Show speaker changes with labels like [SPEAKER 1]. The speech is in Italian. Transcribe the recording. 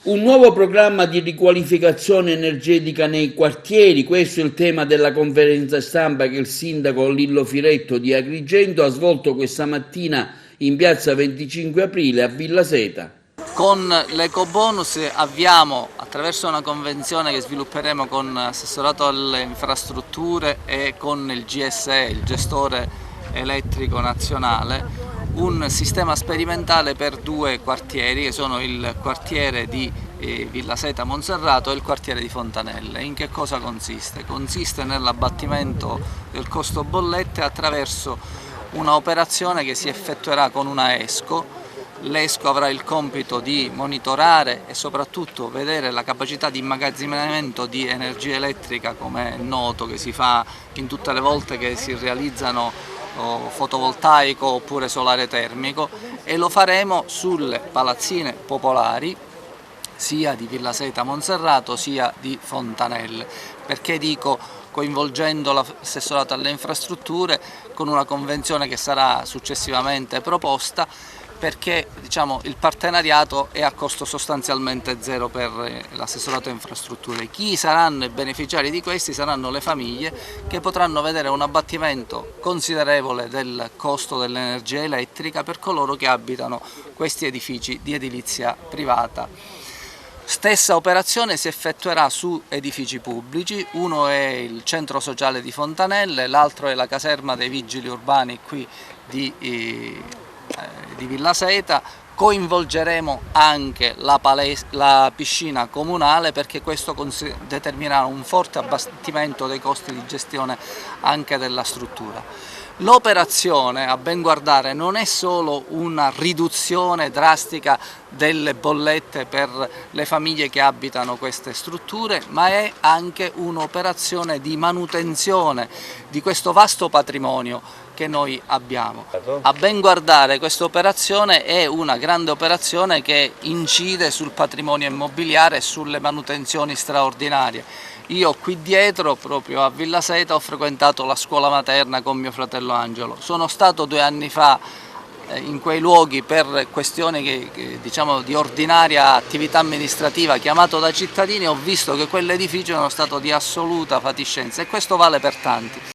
[SPEAKER 1] Un nuovo programma di riqualificazione energetica nei quartieri, questo è il tema della conferenza stampa che il sindaco Lillo Firetto di Agrigento ha svolto questa mattina in piazza 25 aprile a Villa Seta.
[SPEAKER 2] Con l'ecobonus avviamo, attraverso una convenzione che svilupperemo con l'assessorato alle infrastrutture e con il GSE, il gestore elettrico nazionale, un sistema sperimentale per due quartieri che sono il quartiere di Villa Seta Monserrato e il quartiere di Fontanelle. In che cosa consiste? Consiste nell'abbattimento del costo bollette attraverso una operazione che si effettuerà con una ESCO. L'ESCO avrà il compito di monitorare e soprattutto vedere la capacità di immagazzinamento di energia elettrica, come è noto che si fa in tutte le volte che si realizzano fotovoltaico oppure solare termico, e lo faremo sulle palazzine popolari sia di Villa Seta Monserrato sia di Fontanelle. Perché dico coinvolgendo l'assessorato alle infrastrutture con una convenzione che sarà successivamente proposta, perché il partenariato è a costo sostanzialmente zero per l'assessorato alle infrastrutture. Chi saranno i beneficiari di questi saranno le famiglie, che potranno vedere un abbattimento considerevole del costo dell'energia elettrica per coloro che abitano questi edifici di edilizia privata. Stessa operazione si effettuerà su edifici pubblici, uno è il centro sociale di Fontanelle, l'altro è la caserma dei vigili urbani qui di Villa Seta. Coinvolgeremo anche la piscina comunale, perché questo determinerà un forte abbattimento dei costi di gestione anche della struttura. L'operazione, a ben guardare, non è solo una riduzione drastica delle bollette per le famiglie che abitano queste strutture, ma è anche un'operazione di manutenzione di questo vasto patrimonio che noi abbiamo. A ben guardare, questa operazione è una grande operazione che incide sul patrimonio immobiliare e sulle manutenzioni straordinarie. Io qui dietro, proprio a Villa Seta, ho frequentato la scuola materna con mio fratello Angelo. Sono stato 2 anni fa in quei luoghi per questioni di ordinaria attività amministrativa, chiamato da cittadini, e ho visto che quell'edificio è uno stato di assoluta fatiscenza, e questo vale per tanti.